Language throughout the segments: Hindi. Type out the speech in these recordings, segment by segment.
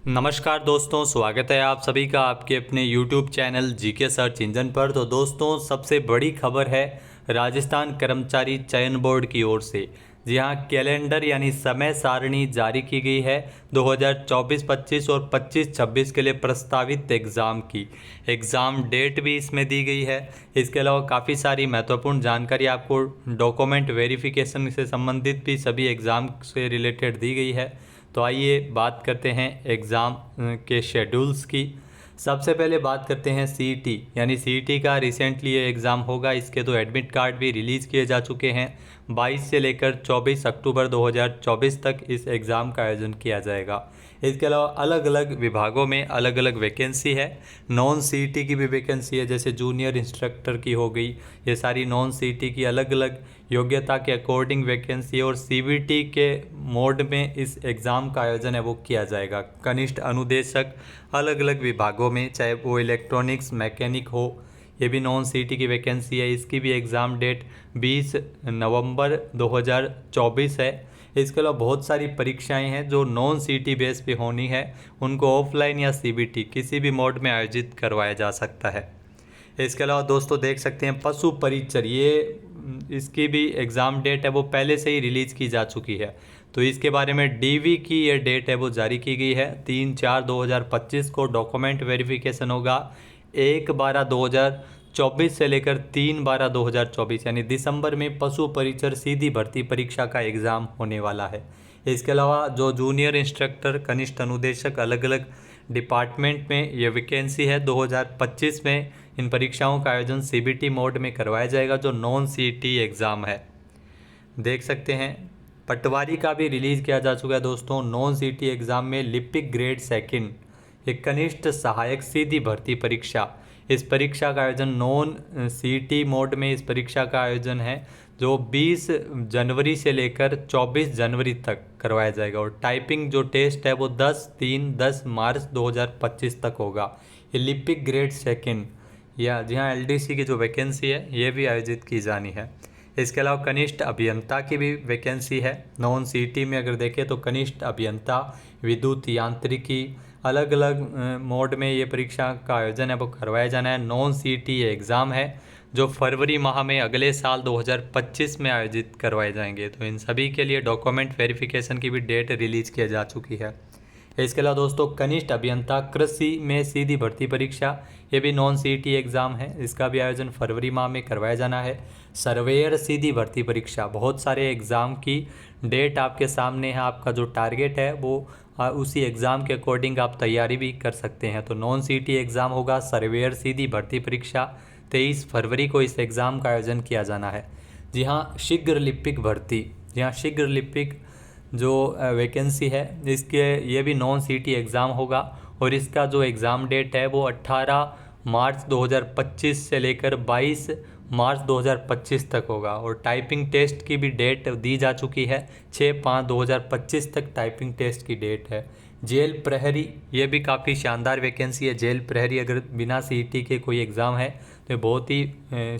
नमस्कार दोस्तों, स्वागत है आप सभी का आपके अपने YouTube channel GK search engine पर। तो दोस्तों, सबसे बड़ी खबर है राजस्थान कर्मचारी चयन बोर्ड की ओर से। जी हाँ, कैलेंडर यानी समय सारणी जारी की गई है 2024-25 और 25-26 के लिए प्रस्तावित एग्ज़ाम की। एग्ज़ाम डेट भी इसमें दी गई है। इसके अलावा काफ़ी सारी महत्वपूर्ण जानकारी आपको डॉक्यूमेंट वेरिफिकेशन से संबंधित भी सभी एग्ज़ाम से रिलेटेड दी गई है। तो आइए बात करते हैं एग्ज़ाम के शेड्यूल्स की। सबसे पहले बात करते हैं सीईटी, यानी सीईटी का रिसेंटली ये एग्ज़ाम होगा। इसके तो एडमिट कार्ड भी रिलीज़ किए जा चुके हैं। 22 से लेकर 24 अक्टूबर 2024 तक इस एग्ज़ाम का आयोजन किया जाएगा। इसके अलावा अलग अलग विभागों में अलग अलग वैकेंसी है। नॉन सीईटी की भी वैकेंसी है, जैसे जूनियर इंस्ट्रक्टर की हो गई। ये सारी नॉन सीईटी की अलग अलग योग्यता के अकॉर्डिंग वैकेंसी, और सीबीटी के मोड में इस एग्ज़ाम का आयोजन है वो किया जाएगा। कनिष्ठ अनुदेशक अलग अलग विभागों में, चाहे वो इलेक्ट्रॉनिक्स मैकेनिक हो, ये भी नॉन सीईटी की वैकेंसी है। इसकी भी एग्ज़ाम डेट 20 नवंबर 2024 है। इसके अलावा बहुत सारी परीक्षाएं हैं जो नॉन सीईटी बेस पे होनी है, उनको ऑफलाइन या सीबीटी किसी भी मोड में आयोजित करवाया जा सकता है। इसके अलावा दोस्तों देख सकते हैं पशु परिचर, ये इसकी भी एग्ज़ाम डेट है वो पहले से ही रिलीज़ की जा चुकी है। तो इसके बारे में डीवी की ये डेट है वो जारी की गई है। 3/4/2025 को डॉक्यूमेंट वेरिफिकेशन होगा। 1/12/2024 से लेकर 3/12/2024 यानी दिसंबर में पशु परिचर सीधी भर्ती परीक्षा का एग्ज़ाम होने वाला है। इसके अलावा जो जूनियर इंस्ट्रक्टर, कनिष्ठ अनुदेशक, अलग अलग डिपार्टमेंट में ये वैकेंसी है 2025 में इन परीक्षाओं का आयोजन सीबीटी मोड में करवाया जाएगा, जो नॉन सीईटी एग्ज़ाम है। देख सकते हैं पटवारी का भी रिलीज़ किया जा चुका है दोस्तों। नॉन सीईटी एग्ज़ाम में लिपिक ग्रेड सेकंड, एक कनिष्ठ सहायक सीधी भर्ती परीक्षा, इस परीक्षा का आयोजन नॉन सीईटी मोड में इस परीक्षा का आयोजन है, जो 20 जनवरी से लेकर 24 जनवरी तक करवाया जाएगा। और टाइपिंग जो टेस्ट है वो 10 मार्च 2025 तक होगा। ये लिपिक ग्रेड सेकंड या जी हाँ एलडीसी की जो वैकेंसी है ये भी आयोजित की जानी है। इसके अलावा कनिष्ठ अभियंता की भी वैकेंसी है। नॉन सीईटी में अगर देखें तो कनिष्ठ अभियंता, विद्युत यांत्रिकी, अलग अलग मोड में ये परीक्षा का आयोजन है वो करवाया जाना है। नॉन सीईटी ये एग्ज़ाम है जो फरवरी माह में अगले साल 2025 में आयोजित करवाए जाएंगे। तो इन सभी के लिए डॉक्यूमेंट वेरिफिकेशन की भी डेट रिलीज़ की जा चुकी है। इसके अलावा दोस्तों कनिष्ठ अभियंता कृषि में सीधी भर्ती परीक्षा, ये भी नॉन सीईटी एग्ज़ाम है। इसका भी आयोजन फरवरी माह में करवाया जाना है। सर्वेयर सीधी भर्ती परीक्षा, बहुत सारे एग्ज़ाम की डेट आपके सामने है। आपका जो टारगेट है वो उसी एग्ज़ाम के अकॉर्डिंग आप तैयारी भी कर सकते हैं। तो नॉन सीईटी एग्ज़ाम होगा सर्वेयर सीधी भर्ती परीक्षा, 23 फरवरी को इस एग्ज़ाम का आयोजन किया जाना है। जी हाँ, शीघ्र लिपिक भर्ती, जी हाँ शीघ्र लिपिक जो वैकेंसी है इसके, ये भी नॉन सीईटी एग्ज़ाम होगा। और इसका जो एग्ज़ाम डेट है वो 18 मार्च 2025 से लेकर 22 मार्च 2025 तक होगा। और टाइपिंग टेस्ट की भी डेट दी जा चुकी है, 6/5/2025 तक टाइपिंग टेस्ट की डेट है। जेल प्रहरी, ये भी काफ़ी शानदार वैकेंसी है। जेल प्रहरी अगर बिना सीईटी के कोई एग्ज़ाम है तो बहुत ही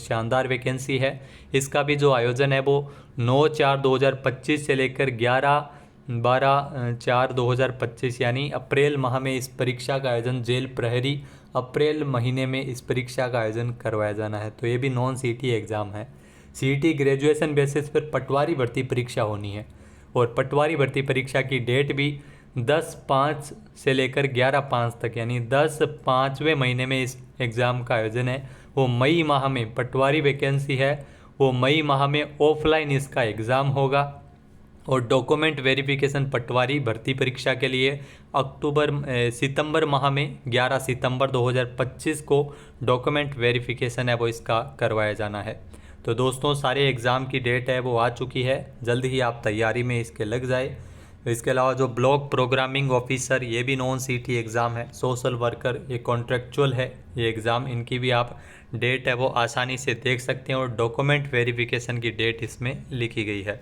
शानदार वैकेंसी है। इसका भी जो आयोजन है वो 9/4/2025 से लेकर 11/12/2025 यानी अप्रैल माह में इस परीक्षा का आयोजन, जेल प्रहरी अप्रैल महीने में इस परीक्षा का आयोजन करवाया जाना है। तो ये भी नॉन सीईटी एग्ज़ाम है। सीईटी ग्रेजुएशन बेसिस पर पटवारी भर्ती परीक्षा होनी है, और पटवारी भर्ती परीक्षा की डेट भी 10/5 से लेकर 11/5 तक यानी 10/5वें महीने में इस एग्ज़ाम का आयोजन है। वो मई माह में पटवारी वैकेंसी है, वो मई माह में ऑफलाइन इसका एग्ज़ाम होगा। और डॉक्यूमेंट वेरिफिकेशन पटवारी भर्ती परीक्षा के लिए सितंबर माह में 11 सितंबर 2025 को डॉक्यूमेंट वेरिफिकेशन है वो इसका करवाया जाना है। तो दोस्तों सारे एग्ज़ाम की डेट है वो आ चुकी है, जल्द ही आप तैयारी में इसके लग जाए। इसके अलावा जो ब्लॉक प्रोग्रामिंग ऑफिसर, ये भी नॉन सीईटी एग्ज़ाम है। सोशल वर्कर, ये कॉन्ट्रेक्चुअल है ये एग्ज़ाम, इनकी भी आप डेट है वो आसानी से देख सकते हैं। और डॉक्यूमेंट वेरिफिकेशन की डेट इसमें लिखी गई है।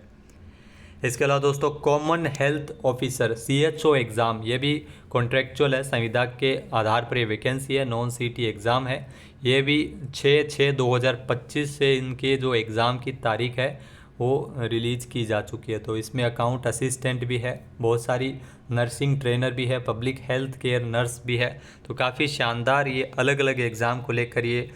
इसके अलावा दोस्तों common health officer CHO exam, ये भी कॉन्ट्रेक्चुअल है, संविदा के आधार पर ये वैकेंसी है, नॉन सीईटी एग्ज़ाम है। ये भी 6/6/2025 से इनके जो एग्ज़ाम की तारीख है वो रिलीज़ की जा चुकी है। तो इसमें अकाउंट असिस्टेंट भी है, बहुत सारी नर्सिंग ट्रेनर भी है, पब्लिक हेल्थ केयर नर्स भी है। तो काफ़ी शानदार ये अलग अलग एग्ज़ाम को लेकर ये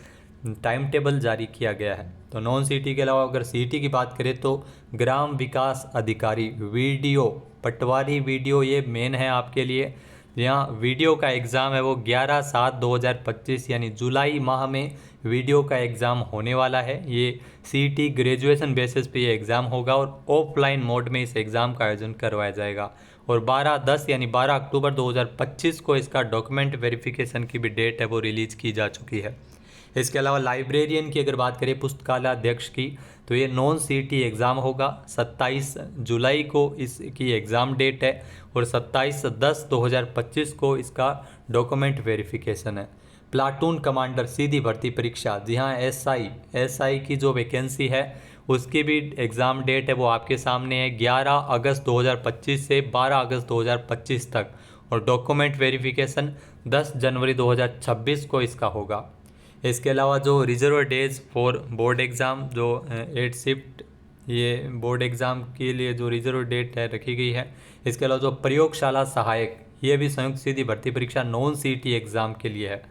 टाइम टेबल जारी किया गया है। तो नॉन सीटी के अलावा अगर सीटी की बात करें तो ग्राम विकास अधिकारी वीडियो, पटवारी वीडियो ये मेन है आपके लिए। यहाँ वीडियो का एग्ज़ाम है वो 11/7/2025 यानी जुलाई माह में वीडियो का एग्ज़ाम होने वाला है। ये सीटी ग्रेजुएशन बेसिस पे ये एग्ज़ाम होगा और ऑफलाइन मोड में इस एग्ज़ाम का आयोजन करवाया जाएगा। और 12/10 यानी 12 अक्टूबर 2025 को इसका डॉक्यूमेंट वेरिफिकेशन की भी डेट है वो रिलीज़ की जा चुकी है। इसके अलावा लाइब्रेरियन की अगर बात करें, पुस्तकालय अध्यक्ष की, तो ये नॉन सीटी एग्ज़ाम होगा। 27 जुलाई को इसकी एग्ज़ाम डेट है और 27/10/2025 को इसका डॉक्यूमेंट वेरिफिकेशन है। प्लाटून कमांडर सीधी भर्ती परीक्षा, जी हाँ, एसआई की जो वैकेंसी है उसकी भी एग्ज़ाम डेट है वो आपके सामने है 11 अगस्त 2025 से 12 अगस्त 2025 तक। और डॉक्यूमेंट वेरिफिकेशन 10 जनवरी 2026 को इसका होगा। इसके अलावा जो reserve days for board exam, जो 8 शिफ्ट ये बोर्ड एग्ज़ाम के लिए जो रिजर्व डेट है रखी गई है। इसके अलावा जो प्रयोगशाला सहायक, ये भी संयुक्त सीधी भर्ती परीक्षा नॉन सीटी एग्ज़ाम के लिए है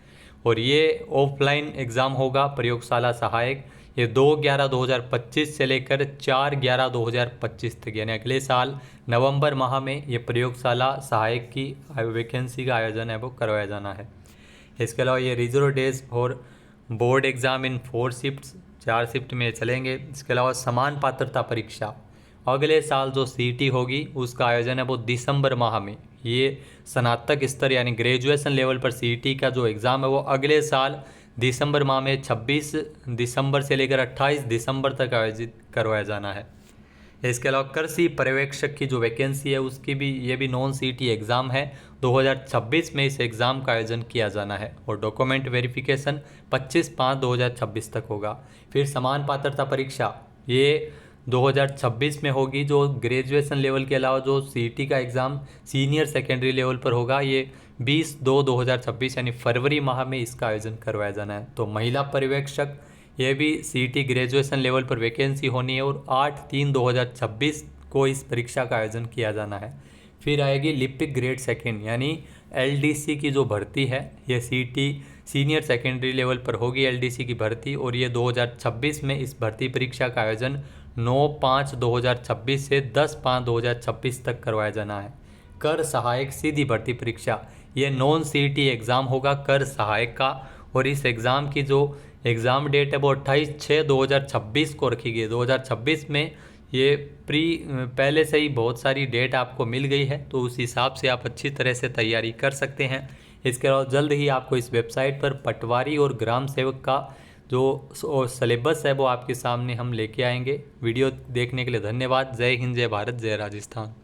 और ये ऑफलाइन एग्ज़ाम होगा। प्रयोगशाला सहायक ये 2/11/2025 से लेकर 4/11/2025 तक यानी अगले साल नवंबर माह में ये प्रयोगशाला सहायक की वैकेंसी का आयोजन है वो करवाया जाना है। इसके अलावा ये reserve days for board exam in 4 shifts, 4 shift में चलेंगे। इसके अलावा समान पात्रता परीक्षा अगले साल जो सीटी होगी उसका आयोजन है वो दिसंबर माह में। ये स्नातक स्तर यानी ग्रेजुएशन लेवल पर सीटी का जो एग्ज़ाम है वो अगले साल दिसंबर माह में 26 दिसंबर से लेकर 28 दिसंबर तक आयोजित करवाया जाना है। इसके अलावा कृषि पर्यवेक्षक की जो वैकेंसी है उसकी भी ये भी नॉन सीटी एग्ज़ाम है। 2026 में इस एग्ज़ाम का आयोजन किया जाना है और डॉक्यूमेंट वेरिफिकेशन 25/5/2026 तक होगा। फिर समान पात्रता परीक्षा ये 2026 में होगी, जो ग्रेजुएशन लेवल के अलावा जो सीटी का एग्ज़ाम सीनियर सेकेंडरी लेवल पर होगा। ये 20/2/2026 यानी फरवरी माह में इसका आयोजन करवाया जाना है। तो महिला पर्यवेक्षक ये भी सीटी ग्रेजुएशन लेवल पर वैकेंसी होनी है और 8/3/2026 को इस परीक्षा का आयोजन किया जाना है। फिर आएगी लिपिक ग्रेड सेकंड यानी एलडीसी की जो भर्ती है, ये सीटी सीनियर सेकेंडरी लेवल पर होगी एलडीसी की भर्ती और ये 2026 में इस भर्ती परीक्षा का आयोजन 9/5/2026 से 10/5/2026 तक करवाया जाना है। कर सहायक सीधी भर्ती परीक्षा ये नॉन सीटी एग्ज़ाम होगा कर सहायक का और इस एग्ज़ाम की जो एग्ज़ाम डेट है वो 28/6/2026 को रखी गई है। 2026 में ये पहले से ही बहुत सारी डेट आपको मिल गई है, तो उस हिसाब से आप अच्छी तरह से तैयारी कर सकते हैं। इसके अलावा जल्द ही आपको इस वेबसाइट पर पटवारी और ग्राम सेवक का जो सिलेबस है वो आपके सामने हम लेके आएंगे। वीडियो देखने के लिए धन्यवाद। जय हिंद, जय भारत, जय राजस्थान।